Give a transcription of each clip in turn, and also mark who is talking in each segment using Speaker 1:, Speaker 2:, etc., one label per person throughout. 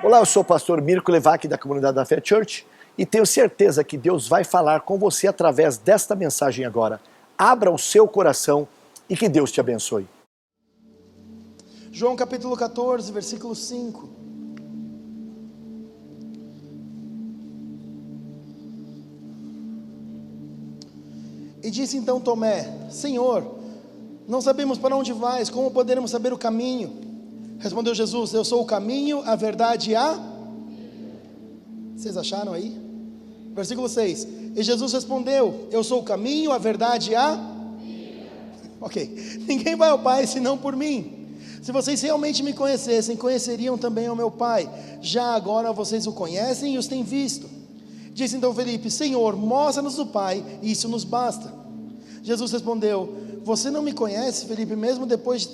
Speaker 1: Olá, eu sou o pastor Mirko Levac da comunidade da Fé Church e tenho certeza que Deus vai falar com você através desta mensagem agora. Abra o seu coração e que Deus te abençoe.
Speaker 2: João capítulo 14, versículo 5. E disse então Tomé: Senhor, não sabemos para onde vais, como poderemos saber o caminho? Respondeu Jesus: Eu sou o caminho, a verdade e a... Vocês acharam aí? Versículo 6. E Jesus respondeu: Eu sou o caminho, a verdade e a... Ok. Ninguém vai ao Pai senão por mim. Se vocês realmente me conhecessem, conheceriam também ao meu Pai. Já agora vocês o conhecem e os têm visto. Disse então Felipe: Senhor, mostra-nos o Pai, e isso nos basta. Jesus respondeu: Você não me conhece, Felipe, mesmo depois de eu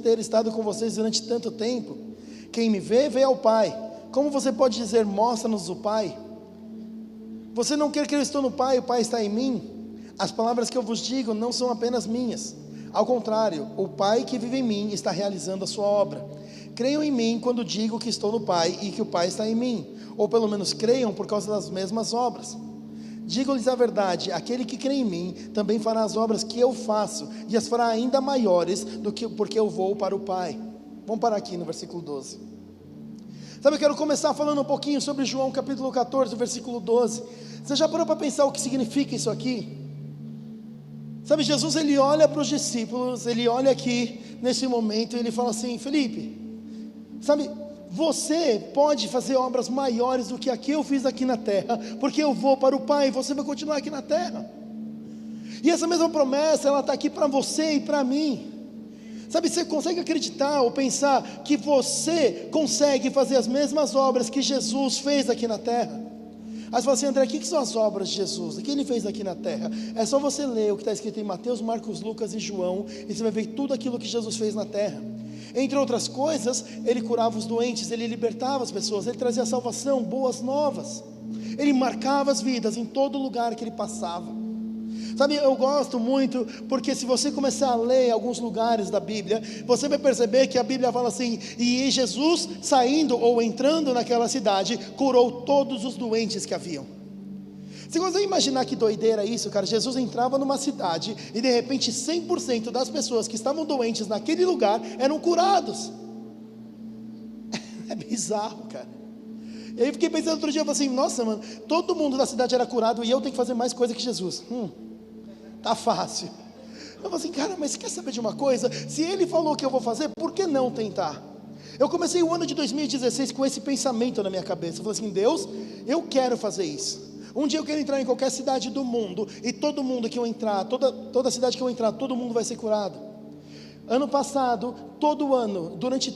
Speaker 2: ter estado com vocês durante tanto tempo? Quem me vê, vê ao Pai. Como você pode dizer, mostra-nos o Pai? Você não quer que eu estou no Pai, o Pai está em mim? As palavras que eu vos digo não são apenas minhas. Ao contrário, o Pai que vive em mim está realizando a sua obra. Creiam em mim quando digo que estou no Pai e que o Pai está em mim, ou pelo menos creiam por causa das mesmas obras. Digo-lhes a verdade: aquele que crê em mim também fará as obras que eu faço, e as fará ainda maiores do que porque eu vou para o Pai. Vamos parar aqui no versículo 12. Sabe, eu quero começar falando um pouquinho sobre João capítulo 14, versículo 12. Você já parou para pensar o que significa isso aqui? Sabe, Jesus, ele olha para os discípulos, ele olha aqui nesse momento e ele fala assim: Felipe, sabe, você pode fazer obras maiores do que a que eu fiz aqui na terra, porque eu vou para o Pai e você vai continuar aqui na terra. E essa mesma promessa, ela está aqui para você e para mim. Sabe, você consegue acreditar ou pensar que você consegue fazer as mesmas obras que Jesus fez aqui na terra? Aí você fala assim: André, o que são as obras de Jesus? O que ele fez aqui na terra? É só você ler o que está escrito em Mateus, Marcos, Lucas e João, e você vai ver tudo aquilo que Jesus fez na terra. Entre outras coisas, ele curava os doentes, ele libertava as pessoas, ele trazia salvação, boas novas. Ele marcava as vidas em todo lugar que ele passava. Sabe, eu gosto muito, porque se você começar a ler alguns lugares da Bíblia, você vai perceber que a Bíblia fala assim: e Jesus, saindo ou entrando naquela cidade, curou todos os doentes que haviam. Você consegue imaginar que doideira isso, cara? Jesus entrava numa cidade e de repente 100% das pessoas que estavam doentes naquele lugar eram curados. É bizarro, cara. E aí eu fiquei pensando outro dia, eu falei assim: nossa, mano, todo mundo da cidade era curado e eu tenho que fazer mais coisa que Jesus. Tá fácil. Eu falei assim: cara, mas quer saber de uma coisa? Se ele falou que eu vou fazer, por que não tentar? Eu comecei o ano de 2016 com esse pensamento na minha cabeça. Eu falei assim: Deus, eu quero fazer isso. Um dia eu quero entrar em qualquer cidade do mundo e todo mundo que eu entrar, toda cidade que eu entrar, todo mundo vai ser curado. Ano passado, durante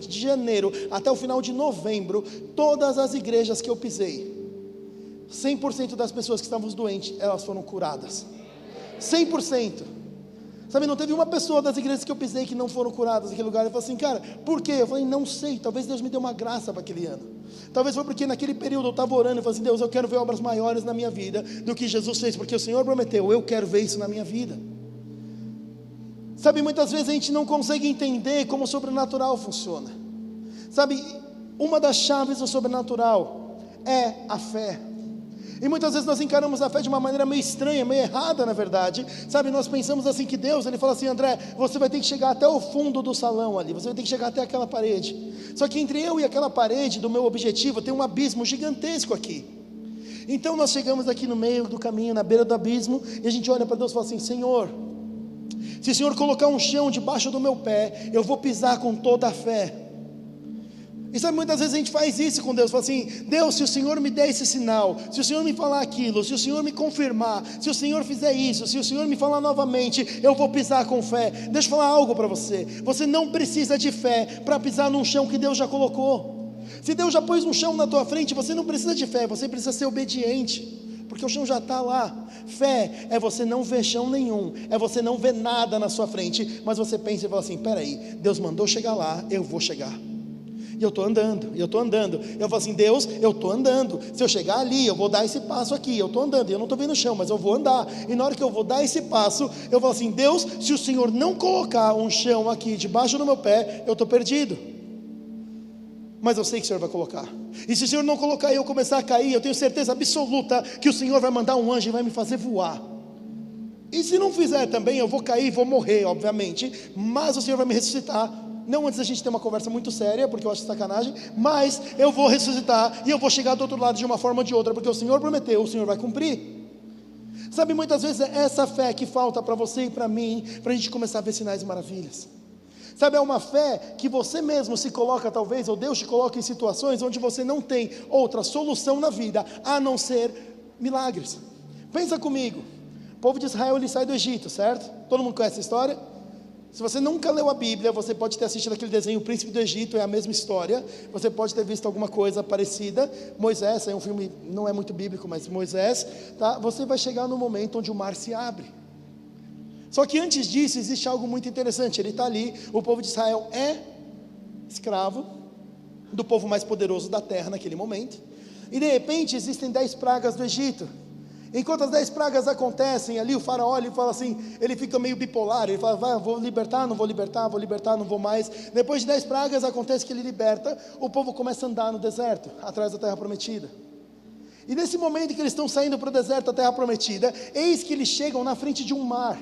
Speaker 2: de janeiro até o final de novembro, todas as igrejas que eu pisei, 100% das pessoas que estavam doentes, elas foram curadas. 100%. Sabe, não teve uma pessoa das igrejas que eu pisei que não foram curadas naquele lugar. Eu falei assim: cara, por quê? Eu falei: não sei, talvez Deus me deu uma graça para aquele ano. Talvez foi porque naquele período eu estava orando e falei assim: Deus, eu quero ver obras maiores na minha vida do que Jesus fez, porque o Senhor prometeu, eu quero ver isso na minha vida. Sabe, muitas vezes a gente não consegue entender como o sobrenatural funciona. Sabe, uma das chaves do sobrenatural é a fé. E muitas vezes nós encaramos a fé de uma maneira meio estranha, meio errada na verdade. Sabe, nós pensamos assim que Deus, ele fala assim: André, você vai ter que chegar até o fundo do salão ali, você vai ter que chegar até aquela parede. Só que entre eu e aquela parede do meu objetivo tem um abismo gigantesco aqui. Então nós chegamos aqui no meio do caminho, na beira do abismo, e a gente olha para Deus e fala assim: Senhor, se o Senhor colocar um chão debaixo do meu pé, eu vou pisar com toda a fé. E sabe, muitas vezes a gente faz isso com Deus, fala assim: Deus, se o Senhor me der esse sinal, se o Senhor me falar aquilo, se o Senhor me confirmar, se o Senhor fizer isso, se o Senhor me falar novamente, eu vou pisar com fé. Deixa eu falar algo para você: você não precisa de fé para pisar num chão que Deus já colocou. Se Deus já pôs um chão na tua frente, você não precisa de fé, você precisa ser obediente, porque o chão já está lá. Fé é você não ver chão nenhum, é você não ver nada na sua frente, mas você pensa e fala assim: peraí, Deus mandou chegar lá, eu vou chegar. E eu estou andando, e eu estou andando. Eu falo assim, Deus, eu estou andando. Se eu chegar ali, eu vou dar esse passo aqui. Eu estou andando, e eu não estou vendo o chão, mas eu vou andar. E na hora que eu vou dar esse passo, eu falo assim, Deus, se o Senhor não colocar um chão aqui debaixo do meu pé, eu estou perdido. Mas eu sei que o Senhor vai colocar. E se o Senhor não colocar e eu começar a cair, eu tenho certeza absoluta que o Senhor vai mandar um anjo e vai me fazer voar. E se não fizer também, eu vou cair, vou morrer, obviamente. Mas o Senhor vai me ressuscitar. Não antes da gente ter uma conversa muito séria, porque eu acho sacanagem, mas eu vou ressuscitar e eu vou chegar do outro lado de uma forma ou de outra, porque o Senhor prometeu, o Senhor vai cumprir. Sabe, muitas vezes é essa fé que falta para você e para mim, para a gente começar a ver sinais e maravilhas. Sabe, é uma fé que você mesmo se coloca talvez, ou Deus te coloca em situações onde você não tem outra solução na vida, a não ser milagres. Pensa comigo, o povo de Israel, ele sai do Egito, certo? Todo mundo conhece a história? Se você nunca leu a Bíblia, você pode ter assistido aquele desenho O Príncipe do Egito, é a mesma história. Você pode ter visto alguma coisa parecida. Moisés, é um filme, não é muito bíblico, mas Moisés, tá? Você vai chegar no momento onde o mar se abre. Só que antes disso, existe algo muito interessante. Ele está ali, o povo de Israel é escravo do povo mais poderoso da terra naquele momento. E de repente, existem 10 pragas do Egito. Enquanto as 10 pragas acontecem ali, o faraó, ele fala assim, ele fica meio bipolar, ele fala, vai, vou libertar, não vou libertar, vou libertar, não vou mais. Depois de 10 pragas, acontece que ele liberta, o povo começa a andar no deserto, atrás da terra prometida. E nesse momento que eles estão saindo para o deserto, a terra prometida, eis que eles chegam na frente de um mar.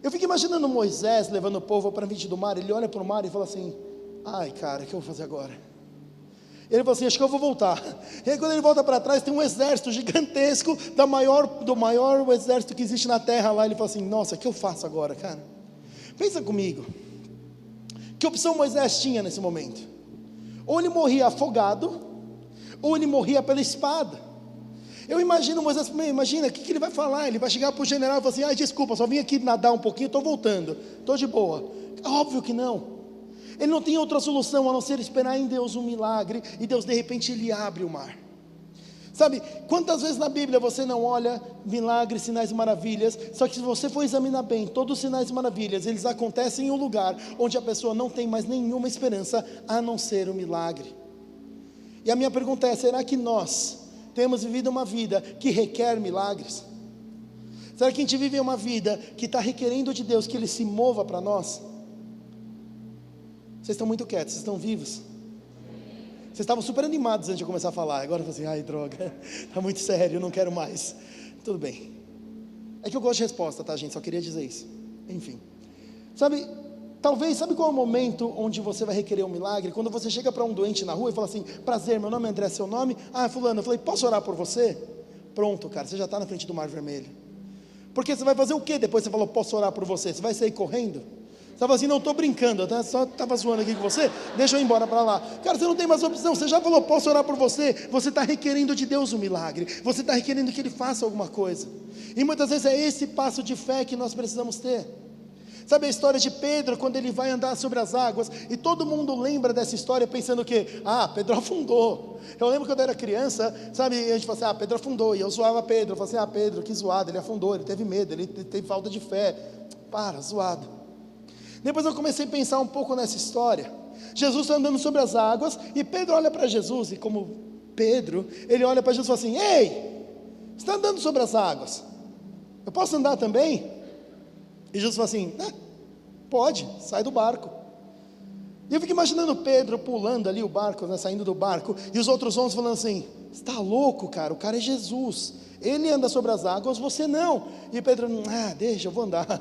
Speaker 2: Eu fico imaginando Moisés levando o povo para frente do mar, ele olha para o mar e fala assim, ai cara, o que eu vou fazer agora? Ele falou assim, acho que eu vou voltar. E aí quando ele volta para trás, tem um exército gigantesco, do maior exército que existe na terra lá. Ele fala assim, nossa, o que eu faço agora, cara? Pensa comigo, que opção Moisés tinha nesse momento? Ou ele morria afogado, ou ele morria pela espada. Eu imagino Moisés, imagina, o que ele vai falar? Ele vai chegar para o general e falar assim, ai desculpa, só vim aqui nadar um pouquinho, estou voltando, estou de boa. Óbvio que não. Ele não tem outra solução a não ser esperar em Deus um milagre, e Deus de repente ele abre o mar. Sabe, quantas vezes na Bíblia você não olha milagres, sinais e maravilhas, só que se você for examinar bem, todos os sinais e maravilhas, eles acontecem em um lugar onde a pessoa não tem mais nenhuma esperança, a não ser o milagre. E a minha pergunta é, será que nós temos vivido uma vida que requer milagres? Será que a gente vive uma vida que está requerendo de Deus que Ele se mova para nós? Vocês estão muito quietos, vocês estão vivos? Vocês estavam super animados antes de eu começar a falar. Agora eu falo assim, ai droga, está muito sério, eu não quero mais. Tudo bem. É que eu gosto de resposta, tá gente? Só queria dizer isso. Enfim. Sabe qual é o momento onde você vai requerer um milagre? Quando você chega para um doente na rua e fala assim, prazer, meu nome é André, seu nome? Ah, fulano. Eu falei, posso orar por você? Pronto, cara, você já está na frente do mar vermelho. Porque você vai fazer o quê depois que você falou, posso orar por você? Você vai sair correndo? Você fala assim, não estou brincando, eu só estava zoando aqui com você, deixa eu ir embora para lá. Cara, você não tem mais opção, você já falou, posso orar por você? Você está requerendo de Deus um milagre, você está requerendo que Ele faça alguma coisa. E muitas vezes é esse passo de fé que nós precisamos ter. Sabe a história de Pedro, quando ele vai andar sobre as águas, e todo mundo lembra dessa história pensando o quê? Ah, Pedro afundou. Eu lembro quando eu era criança, sabe, a gente fala assim, Pedro afundou, e eu zoava Pedro, eu falava assim, Pedro, que zoado, ele afundou, ele teve medo, ele teve falta de fé. Para, zoado. Depois eu comecei a pensar um pouco nessa história. Jesus está andando sobre as águas, e Pedro olha para Jesus, e como Pedro, ele olha para Jesus e fala assim, ei, você está andando sobre as águas, eu posso andar também? E Jesus fala assim, pode, sai do barco. E eu fico imaginando Pedro pulando ali o barco, né, saindo do barco, e os outros 11 falando assim, você está louco cara, o cara é Jesus, ele anda sobre as águas, você não. E Pedro, deixa, eu vou andar.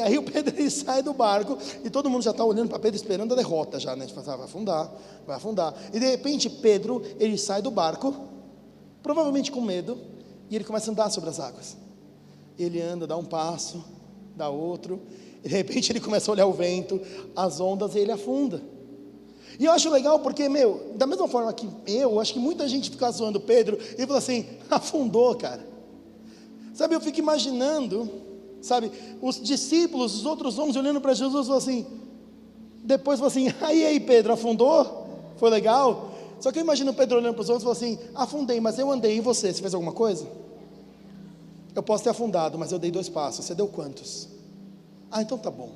Speaker 2: Aí o Pedro ele sai do barco, e todo mundo já está olhando para Pedro, esperando a derrota já, né? Vai afundar, vai afundar. E de repente Pedro, ele sai do barco, provavelmente com medo, e ele começa a andar sobre as águas. Ele anda, dá um passo, dá outro, e de repente ele começa a olhar o vento, as ondas, e ele afunda. E eu acho legal porque, da mesma forma que eu acho que muita gente fica zoando Pedro, e fala assim, afundou cara. Sabe, eu fico imaginando, sabe, os discípulos, os outros homens olhando para Jesus, falam assim, depois falam assim, aí Pedro, afundou? Foi legal? Só que eu imagino Pedro olhando para os outros e falando assim, afundei, mas eu andei, e você fez alguma coisa? Eu posso ter afundado, mas eu dei 2 passos, você deu quantos? Então tá bom.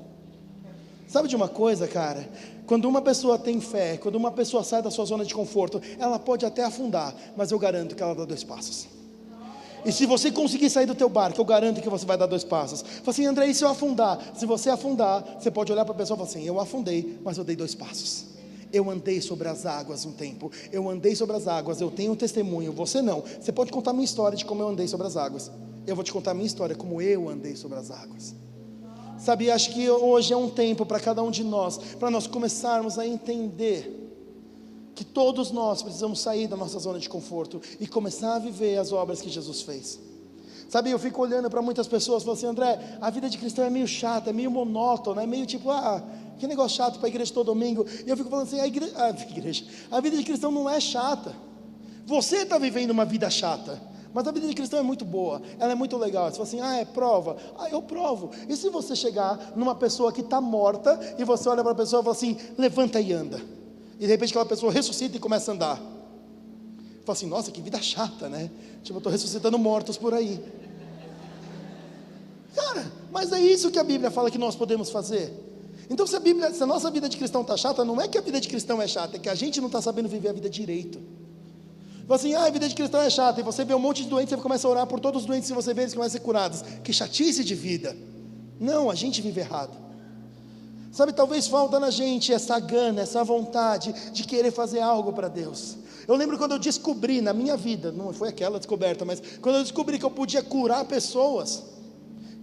Speaker 2: Sabe de uma coisa, cara? Quando uma pessoa tem fé, quando uma pessoa sai da sua zona de conforto, ela pode até afundar, mas eu garanto que ela dá 2 passos. E se você conseguir sair do teu barco, eu garanto que você vai dar 2 passos. Fala assim, André, e se eu afundar? Se você afundar, você pode olhar para a pessoa e falar assim, eu afundei, mas eu dei 2 passos. Eu andei sobre as águas um tempo, eu andei sobre as águas, eu tenho um testemunho, você não. Você pode contar a minha história de como eu andei sobre as águas. Eu vou te contar a minha história, como eu andei sobre as águas. Sabe, acho que hoje é um tempo para cada um de nós, para nós começarmos a entender que todos nós precisamos sair da nossa zona de conforto e começar a viver as obras que Jesus fez. Sabe, eu fico olhando para muitas pessoas e falo assim, André, a vida de cristão é meio chata, é meio monótona, é meio tipo, que negócio chato para a igreja todo domingo. E eu fico falando assim, a vida de cristão não é chata. Você está vivendo uma vida chata, mas a vida de cristão é muito boa, ela é muito legal. Você fala assim, é prova, eu provo. E se você chegar numa pessoa que está morta, e você olha para a pessoa e fala assim, levanta e anda, e de repente aquela pessoa ressuscita e começa a andar. Fala assim, nossa, que vida chata, né? Tipo, eu estou ressuscitando mortos por aí. Cara, mas é isso que a Bíblia fala que nós podemos fazer. Então se a nossa vida de cristão está chata, não é que a vida de cristão é chata, é que a gente não está sabendo viver a vida direito. Fala assim, a vida de cristão é chata, e você vê um monte de doentes, você começa a orar por todos os doentes, e você vê eles começam a ser curados. Que chatice de vida. Não, a gente vive errado. Sabe, talvez falta na gente essa gana, essa vontade de querer fazer algo para Deus. Eu lembro quando eu descobri na minha vida, não foi aquela descoberta, mas quando eu descobri que eu podia curar pessoas,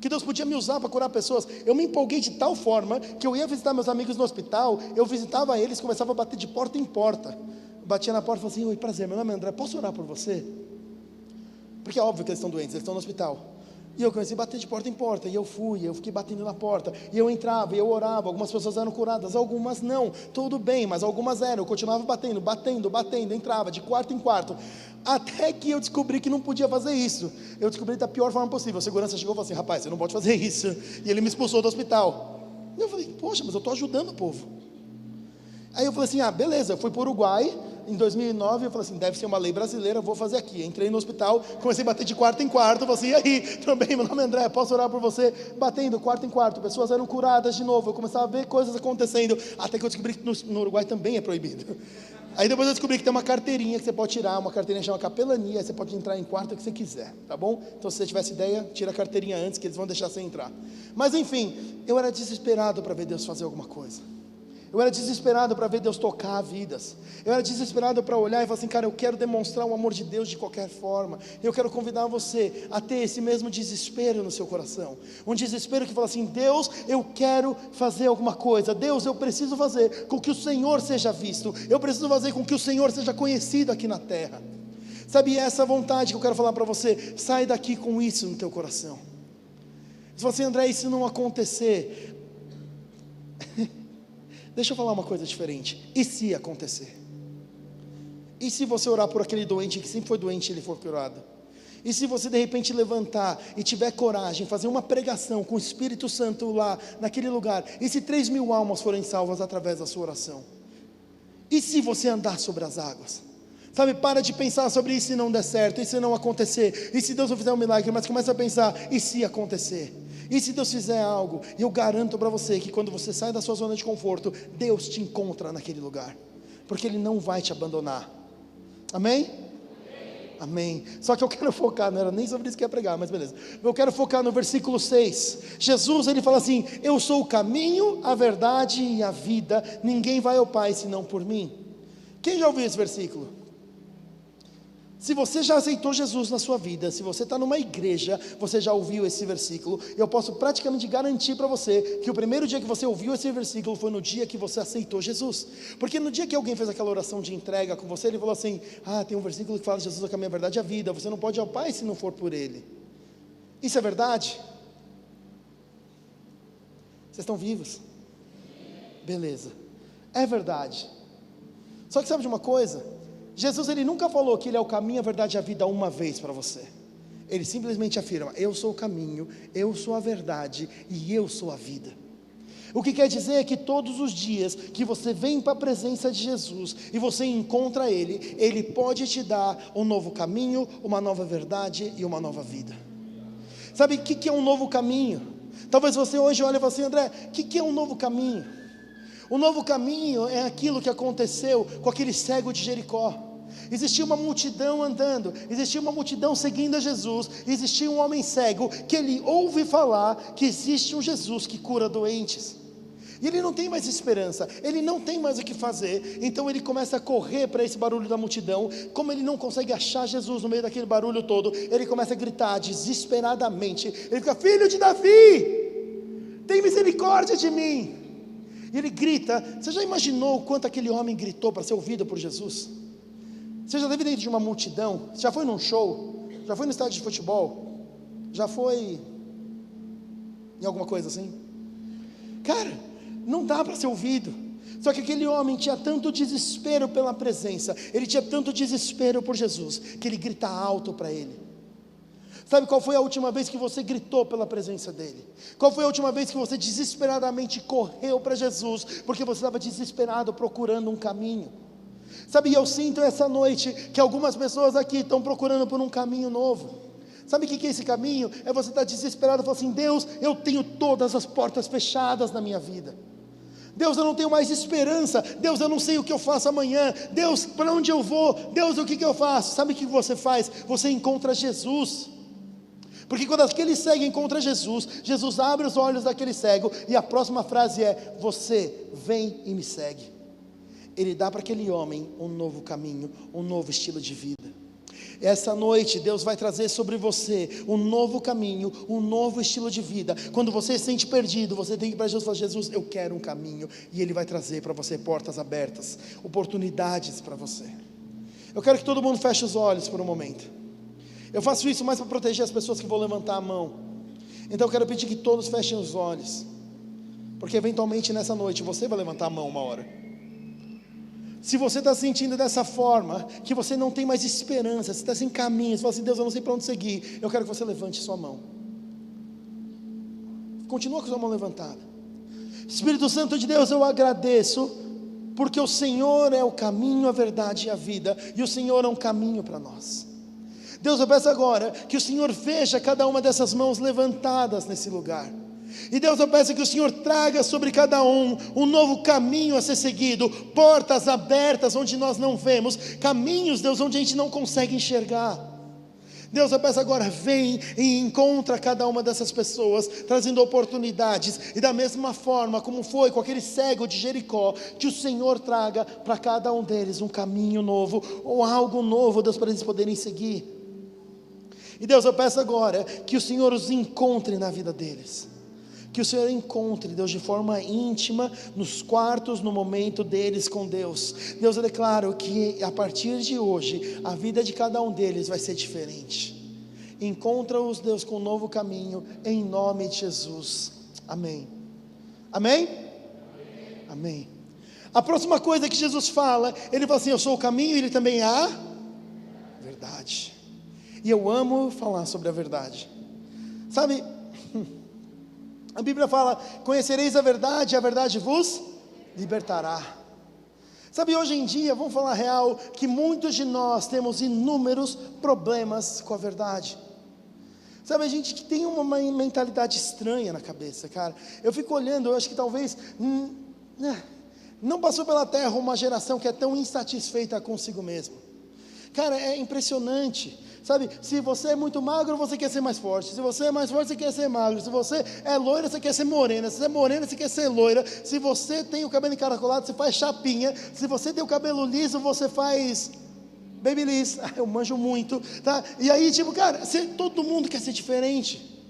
Speaker 2: que Deus podia me usar para curar pessoas, eu me empolguei de tal forma, que eu ia visitar meus amigos no hospital, eu visitava eles, começava a bater de porta em porta, eu batia na porta e falava assim, oi, prazer, meu nome é André, posso orar por você? Porque é óbvio que eles estão doentes, eles estão no hospital. E eu comecei a bater de porta em porta, e eu fiquei batendo na porta, e eu entrava, e eu orava, algumas pessoas eram curadas, algumas não, tudo bem, mas algumas eram, eu continuava batendo, entrava de quarto em quarto, até que eu descobri que não podia fazer isso. Eu descobri da pior forma possível. A segurança chegou e falou assim, rapaz, você não pode fazer isso, e ele me expulsou do hospital. E eu falei, poxa, mas eu estou ajudando o povo. Aí eu falei assim, beleza, eu fui para o Uruguai em 2009, eu falei assim, deve ser uma lei brasileira, eu vou fazer aqui. Entrei no hospital, comecei a bater de quarto em quarto, falei assim, e aí, também, meu nome é André, posso orar por você? Batendo, quarto em quarto, pessoas eram curadas de novo, eu começava a ver coisas acontecendo, até que eu descobri que no Uruguai também é proibido. Aí depois eu descobri que tem uma carteirinha que você pode tirar, uma carteirinha que chama capelania, aí você pode entrar em quarto que você quiser, tá bom? Então se você tivesse ideia, tira a carteirinha antes, que eles vão deixar você entrar. Mas enfim, eu era desesperado para ver Deus fazer alguma coisa. Eu era desesperado para ver Deus tocar vidas. Eu era desesperado para olhar e falar assim, cara, eu quero demonstrar o amor de Deus de qualquer forma. Eu quero convidar você a ter esse mesmo desespero no seu coração. Um desespero que fala assim, Deus, eu quero fazer alguma coisa. Deus, eu preciso fazer com que o Senhor seja visto. Eu preciso fazer com que o Senhor seja conhecido aqui na terra. Sabe, essa vontade que eu quero falar para você, sai daqui com isso no teu coração. Se você, André, e se não acontecer... Deixa eu falar uma coisa diferente. E se acontecer? E se você orar por aquele doente que sempre foi doente e ele for curado? E se você de repente levantar e tiver coragem, fazer uma pregação com o Espírito Santo lá, naquele lugar? E se 3.000 almas forem salvas através da sua oração? E se você andar sobre as águas? Sabe, para de pensar sobre isso e não der certo, e se não acontecer, e se Deus não fizer um milagre, mas começa a pensar, e se acontecer? E se Deus fizer algo, eu garanto para você que quando você sai da sua zona de conforto, Deus te encontra naquele lugar, porque Ele não vai te abandonar. Amém? Amém. Só que eu quero focar, não era nem sobre isso que eu ia pregar, mas beleza. Eu quero focar no versículo 6. Jesus, ele fala assim, eu sou o caminho, a verdade e a vida, ninguém vai ao Pai senão por mim. Quem já ouviu esse versículo? Se você já aceitou Jesus na sua vida, se você está numa igreja, você já ouviu esse versículo, eu posso praticamente garantir para você, que o primeiro dia que você ouviu esse versículo, foi no dia que você aceitou Jesus, porque no dia que alguém fez aquela oração de entrega com você, ele falou assim, tem um versículo que fala, Jesus é o caminho, a verdade e a vida, você não pode ir ao Pai se não for por Ele. Isso é verdade? Vocês estão vivos? Beleza, é verdade. Só que sabe de uma coisa? Jesus, ele nunca falou que Ele é o caminho, a verdade e a vida uma vez para você. Ele simplesmente afirma, eu sou o caminho, eu sou a verdade e eu sou a vida. O que quer dizer é que todos os dias que você vem para a presença de Jesus e você encontra Ele, Ele pode te dar um novo caminho, uma nova verdade e uma nova vida. Sabe o que é um novo caminho? Talvez você hoje olhe e fale assim: André, o que é um novo caminho? O novo caminho é aquilo que aconteceu com aquele cego de Jericó. Existia uma multidão andando, existia uma multidão seguindo a Jesus, existia um homem cego que ele ouve falar que existe um Jesus que cura doentes. E ele não tem mais esperança, ele não tem mais o que fazer, então ele começa a correr para esse barulho da multidão. Como ele não consegue achar Jesus no meio daquele barulho todo, ele começa a gritar desesperadamente, ele fica: filho de Davi, tem misericórdia de mim. E ele grita. Você já imaginou o quanto aquele homem gritou para ser ouvido por Jesus? Você já esteve dentro de uma multidão? Já foi num show? Já foi no estádio de futebol? Já foi em alguma coisa assim? Cara, não dá para ser ouvido. Só que aquele homem tinha tanto desespero pela presença, ele tinha tanto desespero por Jesus, que ele grita alto para ele. Sabe qual foi a última vez que você gritou pela presença dele? Qual foi a última vez que você desesperadamente correu para Jesus, porque você estava desesperado procurando um caminho? Sabe, eu sinto essa noite que algumas pessoas aqui estão procurando por um caminho novo. Sabe o que é esse caminho? É você estar desesperado e falar assim: Deus, eu tenho todas as portas fechadas na minha vida. Deus, eu não tenho mais esperança. Deus, eu não sei o que eu faço amanhã. Deus, para onde eu vou? Deus, o que eu faço? Sabe o que você faz? Você encontra Jesus. Porque quando aquele cego encontra Jesus, Jesus abre os olhos daquele cego, e a próxima frase é: você vem e me segue. Ele dá para aquele homem um novo caminho, um novo estilo de vida. Essa noite Deus vai trazer sobre você um novo caminho, um novo estilo de vida. Quando você se sente perdido, você tem que ir para Jesus e falar: Jesus, eu quero um caminho. E Ele vai trazer para você portas abertas, oportunidades para você. Eu quero que todo mundo feche os olhos por um momento. Eu faço isso mais para proteger as pessoas que vão levantar a mão. Então eu quero pedir que todos fechem os olhos, porque eventualmente nessa noite você vai levantar a mão uma hora. Se você está sentindo dessa forma, que você não tem mais esperança, você está sem caminho, você fala assim: Deus, eu não sei para onde seguir, eu quero que você levante sua mão. Continua com sua mão levantada. Espírito Santo de Deus, eu agradeço, porque o Senhor é o caminho, a verdade e a vida, e o Senhor é um caminho para nós. Deus, eu peço agora que o Senhor veja cada uma dessas mãos levantadas nesse lugar. E Deus, eu peço que o Senhor traga sobre cada um novo caminho a ser seguido, portas abertas onde nós não vemos, caminhos, Deus, onde a gente não consegue enxergar. Deus, eu peço agora, vem e encontra cada uma dessas pessoas, trazendo oportunidades, e da mesma forma como foi com aquele cego de Jericó, que o Senhor traga para cada um deles um caminho novo, ou algo novo, Deus, para eles poderem seguir. E Deus, eu peço agora que o Senhor os encontre na vida deles, que o Senhor encontre, Deus, de forma íntima, nos quartos, no momento deles com Deus. Deus, eu declaro que a partir de hoje, a vida de cada um deles vai ser diferente. Encontra-os, Deus, com um novo caminho, em nome de Jesus, amém. Amém? Amém. A próxima coisa que Jesus fala, Ele fala assim: eu sou o caminho, e Ele também é a verdade. E eu amo falar sobre a verdade. Sabe, a Bíblia fala: conhecereis a verdade vos libertará. Sabe, hoje em dia, vamos falar real, que muitos de nós temos inúmeros problemas com a verdade. Sabe, a gente que tem uma mentalidade estranha na cabeça, cara. Eu fico olhando, eu acho que talvez não passou pela terra uma geração que é tão insatisfeita consigo mesmo. Cara, é impressionante. Sabe, se você é muito magro, você quer ser mais forte. Se você é mais forte, você quer ser magro. Se você é loira, você quer ser morena. Se você é morena, você quer ser loira. Se você tem o cabelo encaracolado, você faz chapinha. Se você tem o cabelo liso, você faz babyliss. Eu manjo muito, tá? E aí, tipo, cara, todo mundo quer ser diferente.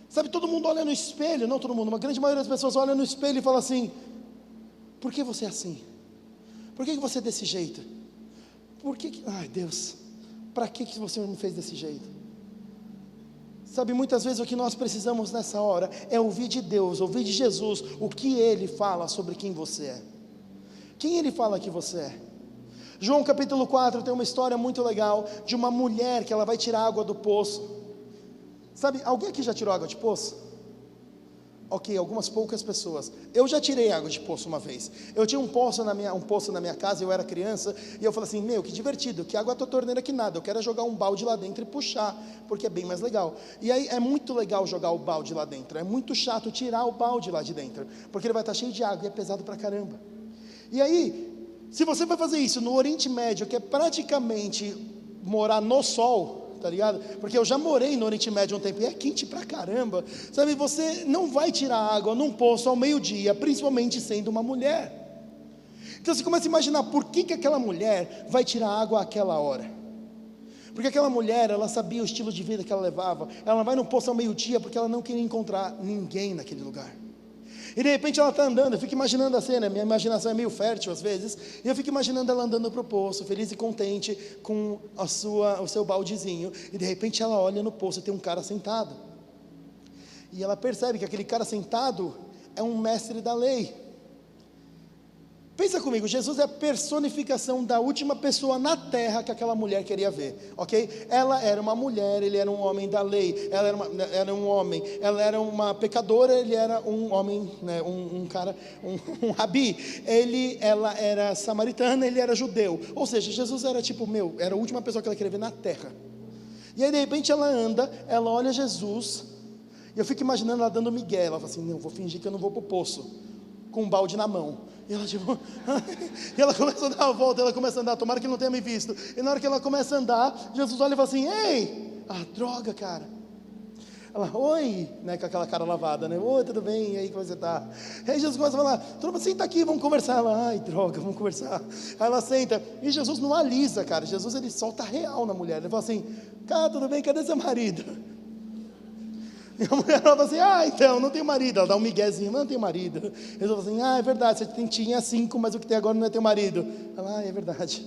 Speaker 2: Sabe, todo mundo olha no espelho. Não todo mundo, uma grande maioria das pessoas olha no espelho e fala assim: por que você é assim? Por que você é desse jeito? Por que... Ai, Deus, para que você me fez desse jeito? Sabe, muitas vezes o que nós precisamos nessa hora é ouvir de Deus, ouvir de Jesus, o que Ele fala sobre quem você é. Quem Ele fala que você é? João capítulo 4 tem uma história muito legal, de uma mulher que ela vai tirar água do poço. Sabe, alguém aqui já tirou água de poço? Ok, algumas poucas pessoas. Eu já tirei água de poço uma vez. Eu tinha um poço na minha casa, eu era criança, e eu falei assim, meu, que divertido, que água da torneira que nada, eu quero jogar um balde lá dentro e puxar, porque é bem mais legal. E aí é muito legal jogar o balde lá dentro, é muito chato tirar o balde lá de dentro, porque ele vai estar cheio de água e é pesado pra caramba. E aí, se você vai fazer isso no Oriente Médio, que é praticamente morar no sol, tá ligado? Porque eu já morei no Oriente Médio um tempo e é quente pra caramba, sabe? Você não vai tirar água num poço ao meio-dia, principalmente sendo uma mulher. Então você começa a imaginar por que aquela mulher vai tirar água àquela hora. Porque aquela mulher, ela sabia o estilo de vida que ela levava. Ela vai no poço ao meio-dia porque ela não queria encontrar ninguém naquele lugar. E de repente ela está andando, eu fico imaginando a cena, minha imaginação é meio fértil às vezes, e eu fico imaginando ela andando para o poço, feliz e contente com o seu baldezinho, e de repente ela olha no poço e tem um cara sentado, e ela percebe que aquele cara sentado é um mestre da lei. Pensa comigo, Jesus é a personificação da última pessoa na terra que aquela mulher queria ver, ok? Ela era uma mulher, ele era um homem da lei, ela era um homem, ela era uma pecadora, ele era um homem, né, um cara, um rabi, ela era samaritana, ele era judeu, ou seja, Jesus era tipo, era a última pessoa que ela queria ver na terra. E aí de repente ela anda, ela olha Jesus, e eu fico imaginando ela dando migué, ela fala assim, não, vou fingir que eu não vou pro poço, com um balde na mão. E ela tipo, e ela começa a dar a volta, ela começa a andar, tomara que ele não tenha me visto. E na hora que ela começa a andar, Jesus olha e fala assim, ei, droga, cara. Ela, oi, né, com aquela cara lavada, né, oi, tudo bem, e aí, como você tá? Aí Jesus começa a falar, tudo bem, senta aqui, vamos conversar. Ela, ai, droga, vamos conversar. Aí ela senta, e Jesus não alisa, cara, Jesus ele solta real na mulher, ele fala assim, cara, tudo bem, cadê seu marido? E a mulher fala assim, então, não tenho marido. Ela dá um miguezinho, não tenho marido. Ele fala assim, é verdade, você tinha 5, mas o que tem agora não é teu marido. Ela, é verdade.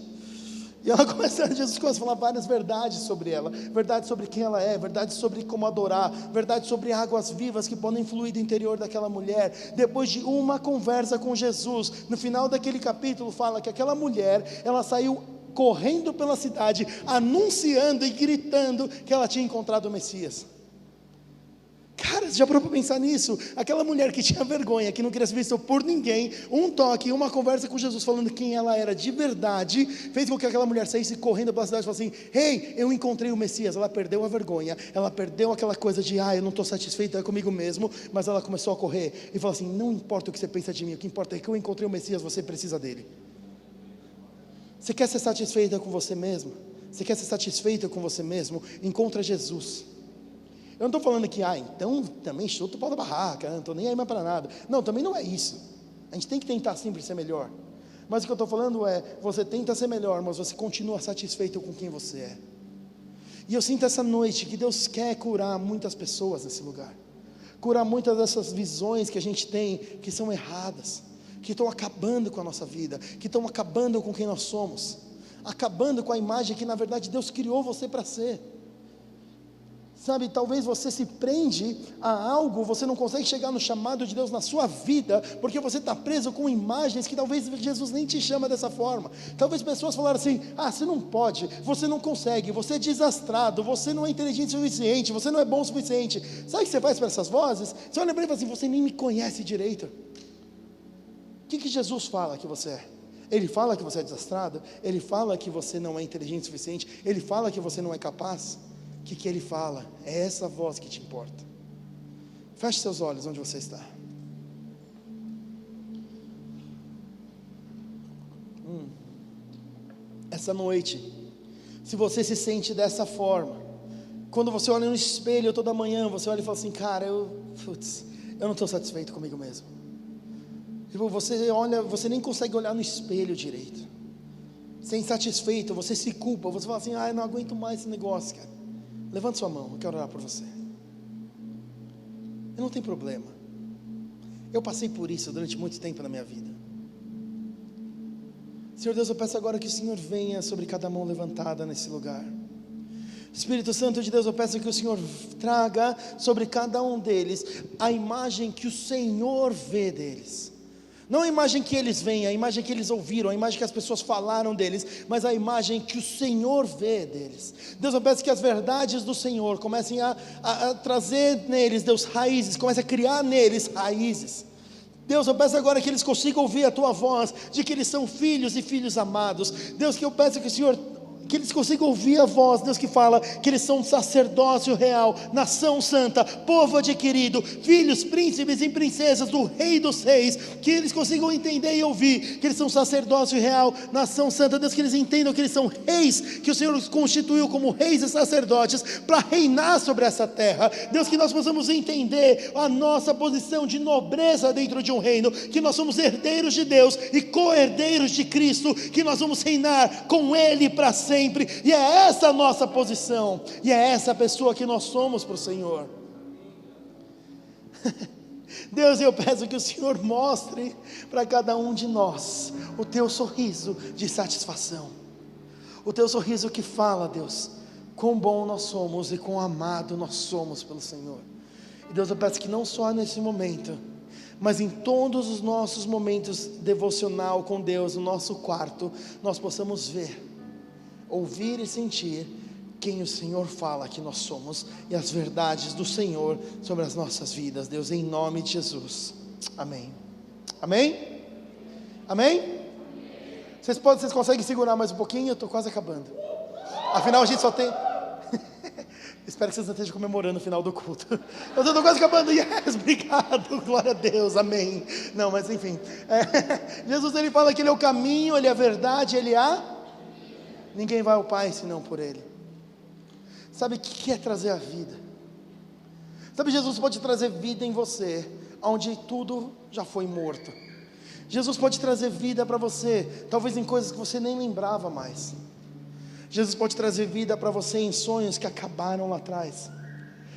Speaker 2: E Jesus começa a falar várias verdades sobre ela, verdades sobre quem ela é, verdades sobre como adorar, verdades sobre águas vivas que podem fluir do interior daquela mulher. Depois de uma conversa com Jesus, no final daquele capítulo fala que aquela mulher, ela saiu correndo pela cidade, anunciando e gritando que ela tinha encontrado o Messias. Cara, você já parou para pensar nisso? Aquela mulher que tinha vergonha, que não queria ser vista por ninguém, um toque, uma conversa com Jesus falando quem ela era de verdade, fez com que aquela mulher saísse correndo pela cidade e falasse assim, ei, eu encontrei o Messias. Ela perdeu a vergonha, ela perdeu aquela coisa de, eu não estou satisfeita comigo mesmo, mas ela começou a correr e falou assim, não importa o que você pensa de mim, o que importa é que eu encontrei o Messias, você precisa dele. Você quer ser satisfeita com você mesmo? Você quer ser satisfeita com você mesmo? Encontra Jesus. Eu não estou falando que, então também chuta o pau da barraca, não estou nem aí mais para nada. Não, também não é isso. A gente tem que tentar sempre ser melhor. Mas o que eu estou falando é, você tenta ser melhor, mas você continua satisfeito com quem você é. E eu sinto essa noite que Deus quer curar muitas pessoas nesse lugar. Curar muitas dessas visões que a gente tem, que são erradas, que estão acabando com a nossa vida, que estão acabando com quem nós somos, acabando com a imagem que na verdade Deus criou você para ser. Sabe, talvez você se prende a algo, você não consegue chegar no chamado de Deus na sua vida, porque você está preso com imagens que talvez Jesus nem te chama dessa forma. Talvez pessoas falaram assim, você não pode, você não consegue, você é desastrado, você não é inteligente o suficiente, você não é bom o suficiente. Sabe o que você faz para essas vozes? Você olha para ele e fala assim, você nem me conhece direito. O que Jesus fala que você é? Ele fala que você é desastrado? Ele fala que você não é inteligente o suficiente? Ele fala que você não é capaz? O que ele fala? É essa voz que te importa. Feche seus olhos onde você está. Essa noite, se você se sente dessa forma, quando você olha no espelho toda manhã, você olha e fala assim, cara, eu não estou satisfeito comigo mesmo. Tipo, você olha, você nem consegue olhar no espelho direito. Você é insatisfeito, você se culpa, você fala assim, eu não aguento mais esse negócio, cara. Levante sua mão, eu quero orar por você. Não tem problema. Eu passei por isso durante muito tempo na minha vida. Senhor Deus, eu peço agora que o Senhor venha sobre cada mão levantada nesse lugar. Espírito Santo de Deus, eu peço que o Senhor traga sobre cada um deles a imagem que o Senhor vê deles. Não a imagem que eles veem, a imagem que eles ouviram, a imagem que as pessoas falaram deles, mas a imagem que o Senhor vê deles. Deus, eu peço que as verdades do Senhor comecem a trazer neles, Deus, raízes, comece a criar neles raízes. Deus, eu peço agora que eles consigam ouvir a Tua voz, de que eles são filhos e filhos amados. Deus, que eu peço que o Senhor, que eles consigam ouvir a voz, Deus, que fala que eles são um sacerdócio real, nação santa, povo adquirido, filhos, príncipes e princesas do Rei dos Reis, que eles consigam entender e ouvir que eles são sacerdócio real, nação santa. Deus, que eles entendam que eles são reis, que o Senhor os constituiu como reis e sacerdotes para reinar sobre essa terra. Deus, que nós possamos entender a nossa posição de nobreza dentro de um reino, que nós somos herdeiros de Deus e co-herdeiros de Cristo, que nós vamos reinar com Ele para sempre. E é essa a nossa posição, e é essa a pessoa que nós somos para o Senhor. Deus, eu peço que o Senhor mostre para cada um de nós o Teu sorriso de satisfação, o Teu sorriso que fala, Deus, quão bom nós somos e quão amado nós somos pelo Senhor. E Deus, eu peço que não só nesse momento, mas em todos os nossos momentos devocional com Deus, no nosso quarto, nós possamos ver, ouvir e sentir quem o Senhor fala que nós somos e as verdades do Senhor sobre as nossas vidas. Deus, em nome de Jesus, amém. Amém? Amém? Vocês conseguem segurar mais um pouquinho? Eu estou quase acabando. Afinal a gente só tem... Espero que vocês não estejam comemorando o final do culto. Eu estou quase acabando. Yes, obrigado, glória a Deus, amém. Não, mas enfim, Jesus, ele fala que Ele é o caminho, Ele é a verdade, Ele é ninguém vai ao Pai senão por Ele. Sabe o que é trazer a vida? Sabe, Jesus pode trazer vida em você, onde tudo já foi morto. Jesus pode trazer vida para você, talvez em coisas que você nem lembrava mais. Jesus pode trazer vida para você em sonhos que acabaram lá atrás.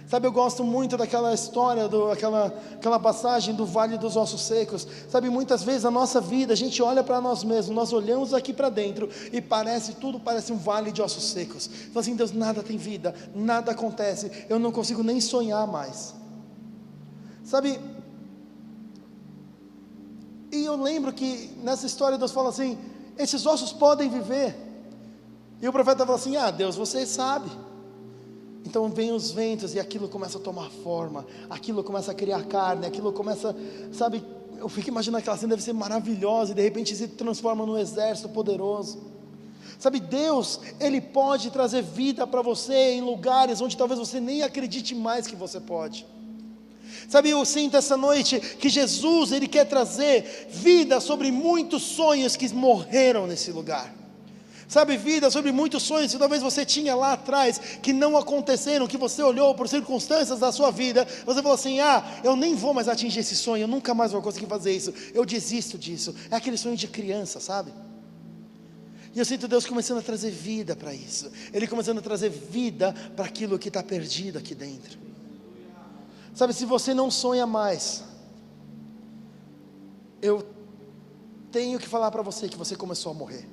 Speaker 2: Sabe, eu gosto muito daquela história, aquela passagem do Vale dos Ossos Secos. Sabe, muitas vezes a nossa vida, a gente olha para nós mesmos, nós olhamos aqui para dentro e tudo parece um vale de ossos secos. Fala assim, Deus, nada tem vida, nada acontece, eu não consigo nem sonhar mais. Sabe, e eu lembro que nessa história Deus fala assim, esses ossos podem viver. E o profeta fala assim, Deus, você sabe. Então vem os ventos e aquilo começa a tomar forma, aquilo começa a criar carne, aquilo começa, sabe, eu fico imaginando aquela cena, deve ser maravilhosa, e de repente se transforma num exército poderoso. Sabe, Deus, Ele pode trazer vida para você em lugares onde talvez você nem acredite mais que você pode. Sabe, eu sinto essa noite que Jesus, Ele quer trazer vida sobre muitos sonhos que morreram nesse lugar. Sabe, vida sobre muitos sonhos que talvez você tinha lá atrás, que não aconteceram, que você olhou por circunstâncias da sua vida, você falou assim, eu nem vou mais atingir esse sonho, eu nunca mais vou conseguir fazer isso, eu desisto disso. É aquele sonho de criança, sabe? E eu sinto Deus começando a trazer vida para isso, Ele começando a trazer vida para aquilo que está perdido aqui dentro. Sabe, se você não sonha mais, eu tenho que falar para você que você começou a morrer.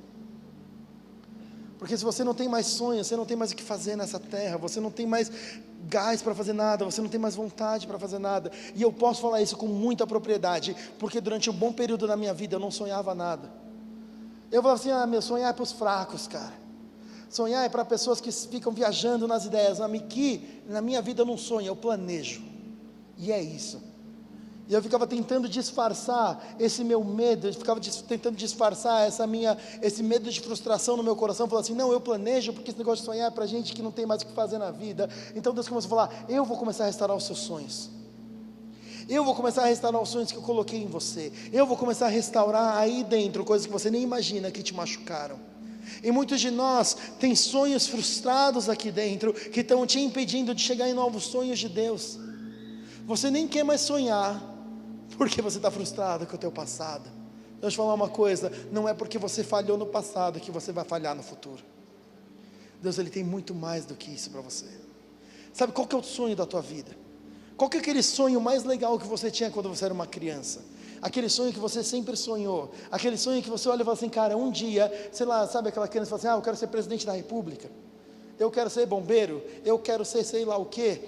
Speaker 2: Porque se você não tem mais sonhos, você não tem mais o que fazer nessa terra, você não tem mais gás para fazer nada, você não tem mais vontade para fazer nada. E eu posso falar isso com muita propriedade, porque durante um bom período da minha vida eu não sonhava nada. Eu falava assim, meu sonhar é para os fracos, cara. Sonhar é para pessoas que ficam viajando nas ideias. Que na minha vida eu não sonho, eu planejo. E é isso. E eu ficava tentando disfarçar esse meu medo, eu ficava tentando disfarçar esse medo de frustração no meu coração, falando assim, não, eu planejo, porque esse negócio de sonhar é para gente que não tem mais o que fazer na vida. Então Deus começou a falar, eu vou começar a restaurar os seus sonhos, eu vou começar a restaurar os sonhos que eu coloquei em você, eu vou começar a restaurar aí dentro, coisas que você nem imagina que te machucaram. E muitos de nós têm sonhos frustrados aqui dentro, que estão te impedindo de chegar em novos sonhos de Deus. Você nem quer mais sonhar, porque você está frustrado com o teu passado. Deixa eu te falar uma coisa, não é porque você falhou no passado que você vai falhar no futuro. Deus, Ele tem muito mais do que isso para você. Sabe qual que é o sonho da tua vida? Qual que é aquele sonho mais legal que você tinha quando você era uma criança? Aquele sonho que você sempre sonhou, aquele sonho que você olha e fala assim, cara, um dia, sei lá, sabe aquela criança que fala assim, eu quero ser presidente da república, eu quero ser bombeiro, eu quero ser sei lá o quê.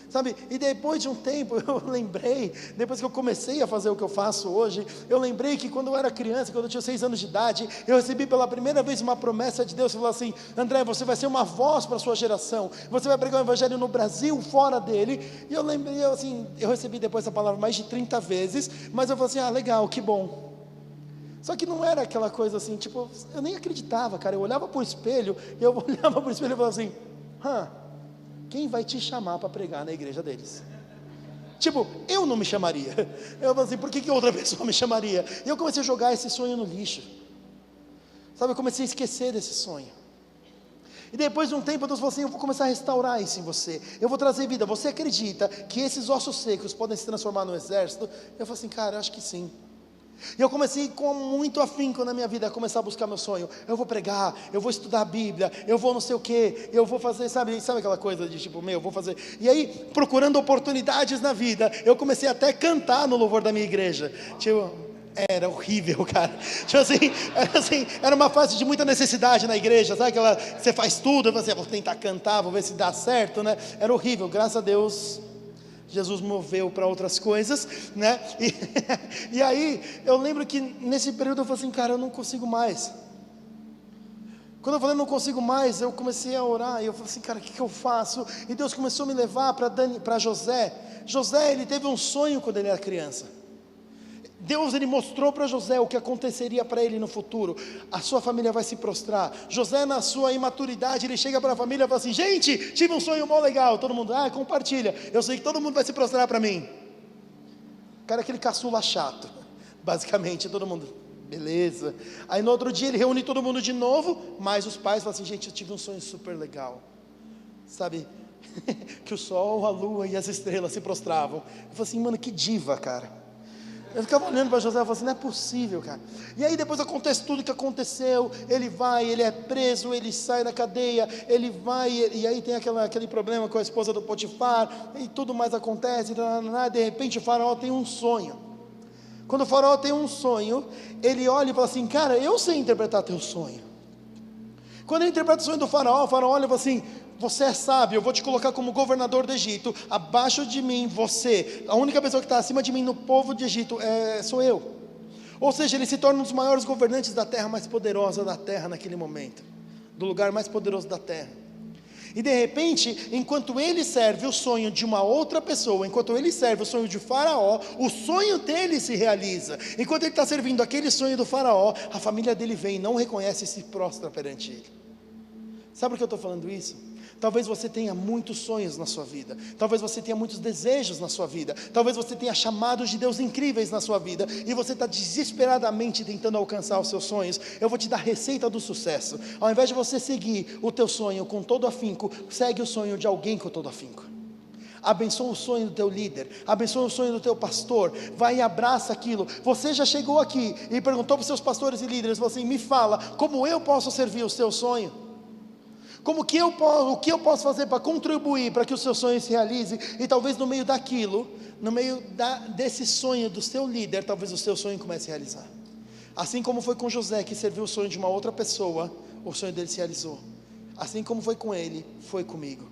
Speaker 2: sabe? E depois de um tempo eu lembrei, depois que eu comecei a fazer o que eu faço hoje, eu lembrei que quando eu era criança, quando eu tinha 6 anos de idade, eu recebi pela primeira vez uma promessa de Deus, que falou assim: André, você vai ser uma voz para a sua geração, você vai pregar o evangelho no Brasil, fora dele. E eu lembrei, eu recebi depois essa palavra mais de 30 vezes, mas eu falei assim: legal, que bom. Só que não era aquela coisa assim, tipo, eu nem acreditava, cara. Eu olhava para o espelho, e eu olhava para o espelho e falava assim: quem vai te chamar para pregar na igreja deles? Tipo, eu não me chamaria. Eu falei assim: por que outra pessoa me chamaria? E eu comecei a jogar esse sonho no lixo, sabe? Eu comecei a esquecer desse sonho. E depois de um tempo Deus falou assim: eu vou começar a restaurar isso em você, eu vou trazer vida. Você acredita que esses ossos secos podem se transformar no exército? Eu falei assim: cara, eu acho que sim. E eu comecei com muito afinco na minha vida a começar a buscar meu sonho. Eu vou pregar, eu vou estudar a Bíblia, eu vou não sei o que, eu vou fazer, sabe aquela coisa de tipo, eu vou fazer. E aí, procurando oportunidades na vida, eu comecei até a cantar no louvor da minha igreja. Tipo, era horrível, cara. Tipo assim, era uma fase de muita necessidade na igreja, sabe aquela, você faz tudo, você vou tentar cantar, vou ver se dá certo, né? Era horrível, graças a Deus Jesus moveu para outras coisas, né? E aí, eu lembro que nesse período eu falei assim: cara, eu não consigo mais. Quando eu falei não consigo mais, eu comecei a orar, e eu falei assim: cara, o que eu faço? E Deus começou a me levar para José. José, ele teve um sonho quando ele era criança. Deus, ele mostrou para José o que aconteceria para ele no futuro. A sua família vai se prostrar. José, na sua imaturidade, ele chega para a família e fala assim: gente, tive um sonho mó legal. Todo mundo, compartilha. Eu sei que todo mundo vai se prostrar para mim. Cara, aquele caçula chato. Basicamente, todo mundo, beleza. Aí no outro dia ele reúne todo mundo de novo, mas os pais falam assim: gente, eu tive um sonho super legal, sabe? Que o sol, a lua e as estrelas se prostravam. Eu falei assim: mano, que diva, cara. Eu ficava olhando para José e falava assim: não é possível, cara. E aí depois acontece tudo o que aconteceu. Ele vai, ele é preso, ele sai da cadeia, ele vai, e aí tem aquele problema com a esposa do Potifar, e tudo mais acontece, de repente o faraó tem um sonho. Quando o faraó tem um sonho, ele olha e fala assim: cara, eu sei interpretar teu sonho. Quando ele interpreta o sonho do faraó, o faraó olha e fala assim: você é sábio, eu vou te colocar como governador do Egito. Abaixo de mim, você, a única pessoa que está acima de mim no povo de Egito sou eu. Ou seja, ele se torna um dos maiores governantes da terra mais poderosa da terra naquele momento, do lugar mais poderoso da terra. E de repente, enquanto ele serve o sonho de uma outra pessoa, enquanto ele serve o sonho de Faraó, o sonho dele se realiza. Enquanto ele está servindo aquele sonho do Faraó, a família dele vem e não reconhece e se prostra perante ele. Sabe por que eu estou falando isso? Talvez você tenha muitos sonhos na sua vida, talvez você tenha muitos desejos na sua vida, talvez você tenha chamados de Deus incríveis na sua vida, e você está desesperadamente tentando alcançar os seus sonhos. Eu vou te dar a receita do sucesso. Ao invés de você seguir o teu sonho com todo afinco, segue o sonho de alguém com todo afinco. Abençoa o sonho do teu líder, abençoa o sonho do teu pastor, vai e abraça aquilo. Você já chegou aqui e perguntou para os seus pastores e líderes, falou assim: me fala, como eu posso servir o seu sonho? O que eu posso fazer para contribuir para que o seu sonho se realize? E talvez no meio daquilo, desse sonho do seu líder, talvez o seu sonho comece a realizar. Assim como foi com José, que serviu o sonho de uma outra pessoa, o sonho dele se realizou. Assim como foi com ele, foi comigo.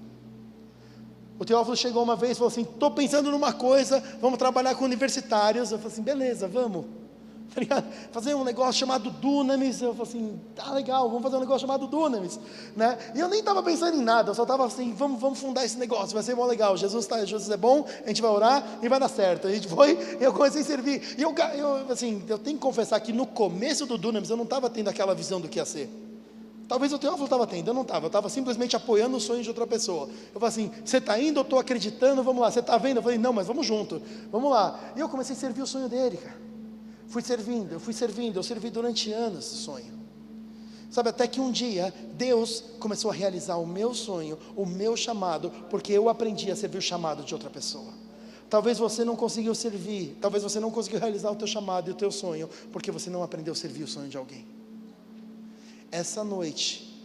Speaker 2: O Teófilo chegou uma vez e falou assim: estou pensando numa coisa, vamos trabalhar com universitários. Eu falei assim: beleza, vamos. Fazer um negócio chamado Dunamis. Eu falei assim: tá legal, vamos fazer um negócio chamado Dunamis, né? E eu nem estava pensando em nada, eu só estava assim: vamos fundar esse negócio, vai ser bom, legal. Jesus é bom, a gente vai orar e vai dar certo. A gente foi, e eu comecei a servir. E eu tenho que confessar que no começo do Dunamis eu não estava tendo aquela visão do que ia ser. Talvez o Teófilo estava tendo, eu não estava. Eu estava simplesmente apoiando o sonho de outra pessoa. Eu falei assim: você está indo, eu estou acreditando, vamos lá. Você está vendo? Eu falei: não, mas vamos junto, vamos lá. E eu comecei a servir o sonho dele, cara. Fui servindo, eu servi durante anos esse sonho. Sabe, até que um dia, Deus começou a realizar o meu sonho, o meu chamado, porque eu aprendi a servir o chamado de outra pessoa. Talvez você não conseguiu servir, talvez você não conseguiu realizar o teu chamado e o teu sonho, porque você não aprendeu a servir o sonho de alguém. Essa noite,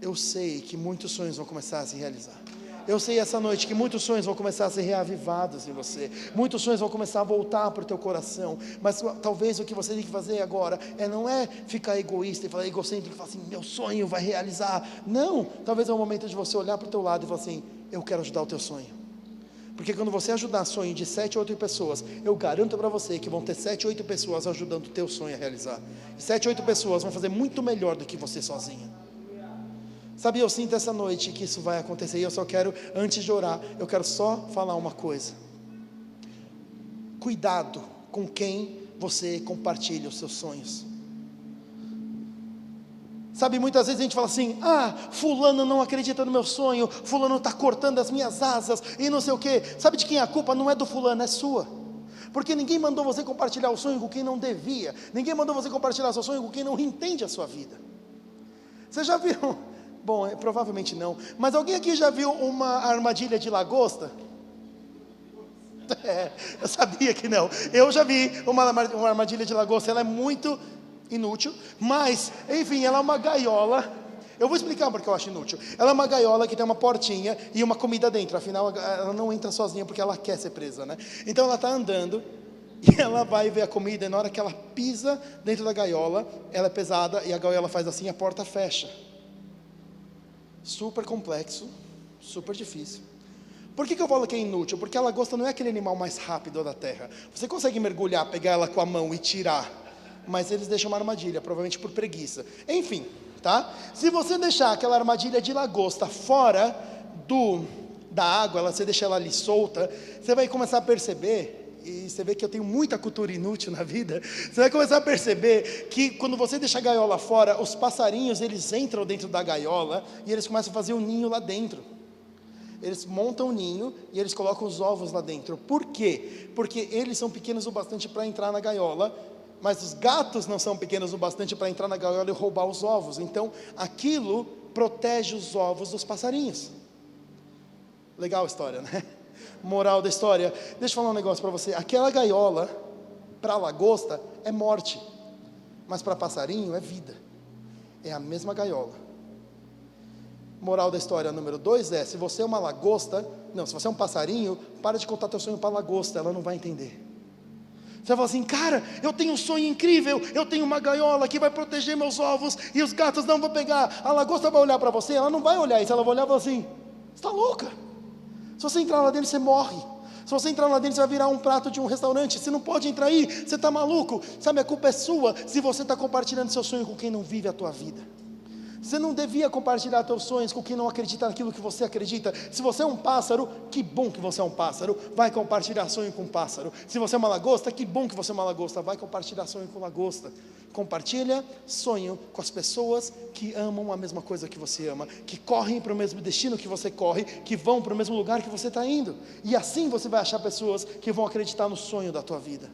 Speaker 2: eu sei que muitos sonhos vão começar a se realizar. Eu sei essa noite que muitos sonhos vão começar a ser reavivados em você. Muitos sonhos vão começar a voltar para o teu coração. Mas talvez o que você tem que fazer agora não é ficar egoísta e falar egocêntrico e falar assim: meu sonho vai realizar. Não, talvez é o momento de você olhar para o teu lado e falar assim: eu quero ajudar o teu sonho. Porque quando você ajudar sonho de 7 ou 8 pessoas, eu garanto para você que vão ter 7 ou 8 pessoas ajudando o teu sonho a realizar. E 7 ou 8 pessoas vão fazer muito melhor do que você sozinha. Sabe, eu sinto essa noite que isso vai acontecer. E eu só quero, antes de orar, eu quero só falar uma coisa. Cuidado com quem você compartilha os seus sonhos. Sabe, muitas vezes a gente fala assim: fulano não acredita no meu sonho, fulano está cortando as minhas asas, e não sei o que. Sabe de quem é a culpa? Não é do fulano, é sua. Porque ninguém mandou você compartilhar o sonho com quem não devia. Ninguém mandou você compartilhar seu sonho com quem não entende a sua vida. Você já viu? Bom, provavelmente não. Mas alguém aqui já viu uma armadilha de lagosta? Eu sabia que não. Eu já vi uma armadilha de lagosta. Ela é muito inútil, mas, enfim, ela é uma gaiola. Eu vou explicar porque eu acho inútil. Ela é uma gaiola que tem uma portinha e uma comida dentro. Afinal, ela não entra sozinha porque ela quer ser presa, né? Então ela está andando e ela vai ver a comida. E na hora que ela pisa dentro da gaiola, ela é pesada e a gaiola faz assim, a porta fecha. Super complexo, super difícil. Por que eu falo que é inútil? Porque a lagosta não é aquele animal mais rápido da terra. Você consegue mergulhar, pegar ela com a mão e tirar, mas eles deixam uma armadilha, provavelmente por preguiça. Enfim, tá? Se você deixar aquela armadilha de lagosta fora da água, você deixa ela ali solta, você vai começar a perceber, e você vê que eu tenho muita cultura inútil na vida, você vai começar a perceber que quando você deixa a gaiola fora, os passarinhos, eles entram dentro da gaiola, e eles começam a fazer um ninho lá dentro. Eles montam o ninho, e eles colocam os ovos lá dentro. Por quê? Porque eles são pequenos o bastante para entrar na gaiola, mas os gatos não são pequenos o bastante para entrar na gaiola e roubar os ovos. Então, aquilo protege os ovos dos passarinhos. Legal a história, né? Moral da história. Deixa eu falar um negócio para você. Aquela gaiola, para a lagosta, é morte. Mas para passarinho, é vida. É a mesma gaiola. Moral da história número 2 é: se você é uma lagosta, se você é um passarinho, para de contar teu sonho para a lagosta, ela não vai entender. Você vai falar assim: cara, eu tenho um sonho incrível, eu tenho uma gaiola que vai proteger meus ovos, e os gatos não vão pegar. A lagosta vai olhar para você, ela não vai olhar isso, ela vai olhar e falar assim: você está louca? Se você entrar lá dentro, você morre. Se você entrar lá dentro, você vai virar um prato de um restaurante. Você não pode entrar aí, você está maluco. Sabe, a culpa é sua se você está compartilhando seu sonho com quem não vive a tua vida. Você não devia compartilhar teus sonhos com quem não acredita naquilo que você acredita. Se você é um pássaro, que bom que você é um pássaro, vai compartilhar sonho com um pássaro. Se você é uma lagosta, que bom que você é uma lagosta, vai compartilhar sonho com lagosta. Compartilha sonho com as pessoas que amam a mesma coisa que você ama, que correm para o mesmo destino que você corre, que vão para o mesmo lugar que você está indo. E assim você vai achar pessoas que vão acreditar no sonho da tua vida.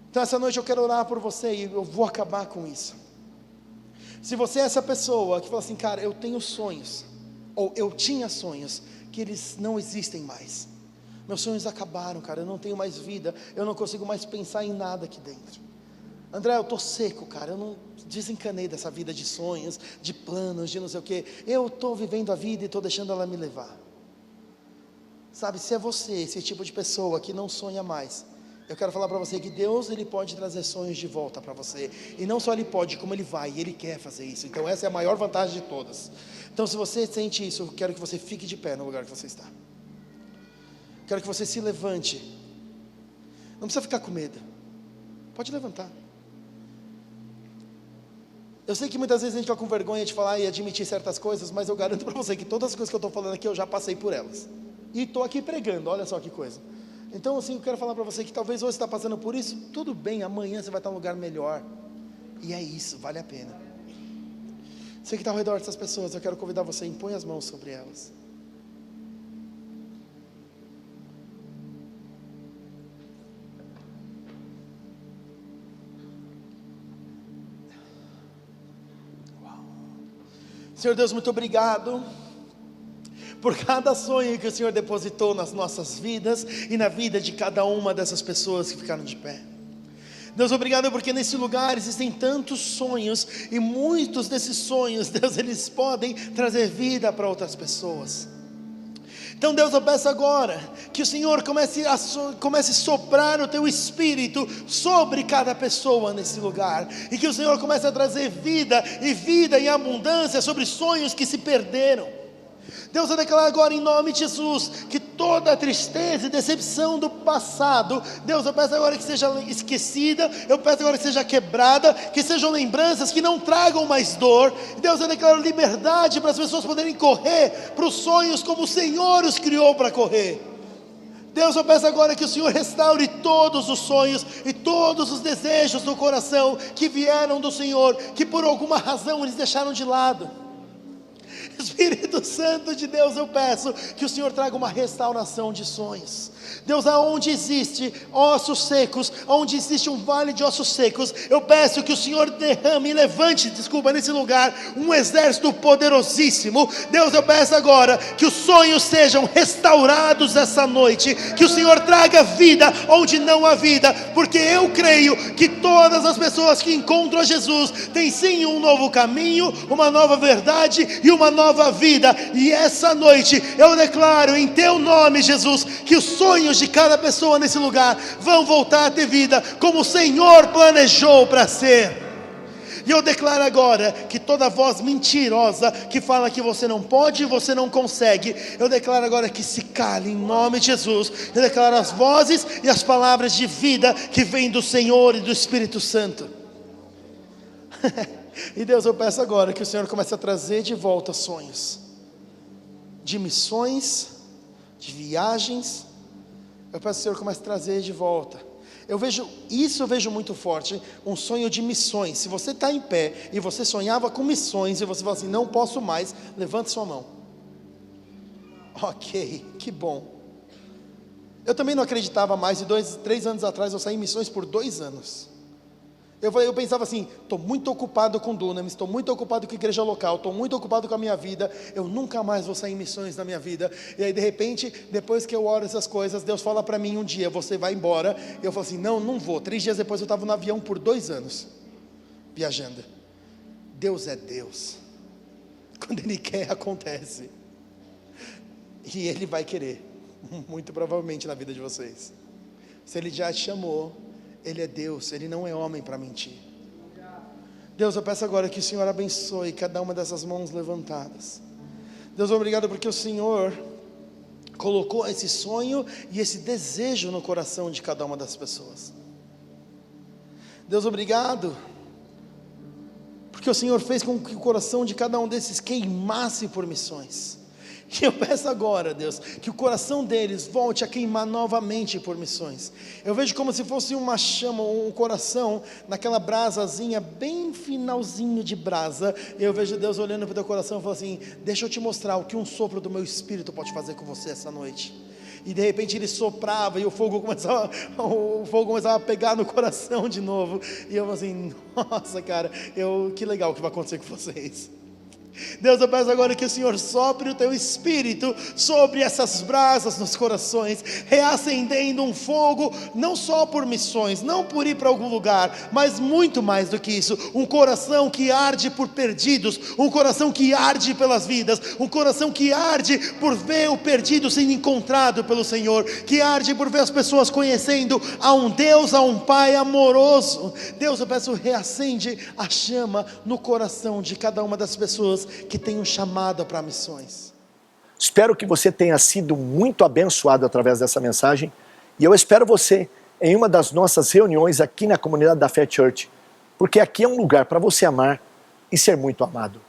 Speaker 2: Então essa noite eu quero orar por você e eu vou acabar com isso. Se você é essa pessoa que fala assim: cara, eu tenho sonhos, ou eu tinha sonhos, que eles não existem mais. Meus sonhos acabaram, cara, eu não tenho mais vida, eu não consigo mais pensar em nada aqui dentro. André, eu estou seco, cara, eu não desencanei dessa vida de sonhos, de planos, de não sei o quê. Eu estou vivendo a vida e estou deixando ela me levar. Sabe, se é você, esse tipo de pessoa que não sonha mais, eu quero falar para você que Deus, Ele pode trazer sonhos de volta para você. E não só Ele pode, como Ele vai, e Ele quer fazer isso. Então essa é a maior vantagem de todas. Então se você sente isso, eu quero que você fique de pé no lugar que você está. Quero que você se levante. Não precisa ficar com medo. Pode levantar. Eu sei que muitas vezes a gente fica com vergonha de falar e admitir certas coisas, mas eu garanto para você que todas as coisas que eu estou falando aqui, eu já passei por elas. E estou aqui pregando, olha só que coisa. Então assim, eu quero falar para você que talvez hoje você está passando por isso, tudo bem, amanhã você vai estar em um lugar melhor. E é isso, vale a pena. Você que está ao redor dessas pessoas, eu quero convidar você, impõe as mãos sobre elas. Senhor Deus, muito obrigado por cada sonho que o Senhor depositou nas nossas vidas e na vida de cada uma dessas pessoas que ficaram de pé. Deus, obrigado porque nesse lugar existem tantos sonhos, e muitos desses sonhos, Deus, eles podem trazer vida para outras pessoas. Então Deus, eu peço agora que o Senhor comece a soprar o Teu Espírito sobre cada pessoa nesse lugar, e que o Senhor comece a trazer vida, e vida em abundância sobre sonhos que se perderam. Deus, eu declaro agora em nome de Jesus, que toda tristeza e decepção do passado, Deus, eu peço agora que seja esquecida, eu peço agora que seja quebrada, que sejam lembranças que não tragam mais dor. Deus, eu declaro liberdade para as pessoas poderem correr para os sonhos como o Senhor os criou para correr. Deus, eu peço agora que o Senhor restaure todos os sonhos e todos os desejos do coração que vieram do Senhor, que por alguma razão eles deixaram de lado. Espírito Santo de Deus, eu peço que o Senhor traga uma restauração de sonhos. Deus, aonde existe ossos secos, aonde existe um vale de ossos secos, eu peço que o Senhor derrame e levante, nesse lugar, um exército poderosíssimo. Deus, eu peço agora que os sonhos sejam restaurados essa noite, que o Senhor traga vida onde não há vida, porque eu creio que todas as pessoas que encontram a Jesus têm sim um novo caminho, uma nova verdade e uma nova vida. E essa noite eu declaro em teu nome, Jesus, que os sonhos de cada pessoa nesse lugar vão voltar a ter vida como o Senhor planejou para ser. E eu declaro agora que toda voz mentirosa que fala que você não pode, você não consegue, eu declaro agora que se cale em nome de Jesus. Eu declaro as vozes e as palavras de vida que vêm do Senhor e do Espírito Santo. E Deus, eu peço agora que o Senhor comece a trazer de volta sonhos de missões, de viagens. Eu peço que o Senhor comece a trazer de volta. Eu vejo muito forte, um sonho de missões. Se você está em pé e você sonhava com missões e você fala assim, não posso mais, levante sua mão. Ok, que bom. Eu também não acreditava mais, e 3 anos atrás eu saí em missões por 2 anos. Eu pensava assim, estou muito ocupado com Dunamis, estou muito ocupado com a igreja local, estou muito ocupado com a minha vida, eu nunca mais vou sair em missões na minha vida. E aí de repente, depois que eu oro essas coisas, Deus fala para mim um dia, você vai embora. E eu falo assim, não vou. 3 dias depois eu estava no avião por 2 anos, viajando. Deus é Deus, quando Ele quer acontece, e Ele vai querer, muito provavelmente na vida de vocês. Se Ele já te chamou, Ele é Deus, Ele não é homem para mentir. Deus, eu peço agora que o Senhor abençoe cada uma dessas mãos levantadas. Deus, obrigado porque o Senhor colocou esse sonho e esse desejo no coração de cada uma das pessoas. Deus, obrigado porque o Senhor fez com que o coração de cada um desses queimasse por missões. E eu peço agora, Deus, que o coração deles volte a queimar novamente por missões. Eu vejo como se fosse uma chama, um coração naquela brasazinha, bem finalzinho de brasa. E eu vejo Deus olhando para o teu coração e falando assim, deixa eu te mostrar o que um sopro do meu Espírito pode fazer com você essa noite. E de repente ele soprava e o fogo começava a pegar no coração de novo. E eu assim, nossa cara, que legal que vai acontecer com vocês. Deus, eu peço agora que o Senhor sopre o teu Espírito sobre essas brasas nos corações, reacendendo um fogo, não só por missões, não por ir para algum lugar, mas muito mais do que isso, um coração que arde por perdidos, um coração que arde pelas vidas, um coração que arde por ver o perdido sendo encontrado pelo Senhor, que arde por ver as pessoas conhecendo a um Deus, a um Pai amoroso. Deus, eu peço, reacende a chama no coração de cada uma das pessoas que tem um chamado para missões.
Speaker 1: Espero que você tenha sido muito abençoado através dessa mensagem, e eu espero você em uma das nossas reuniões aqui na comunidade da Fé Church, porque aqui é um lugar para você amar e ser muito amado.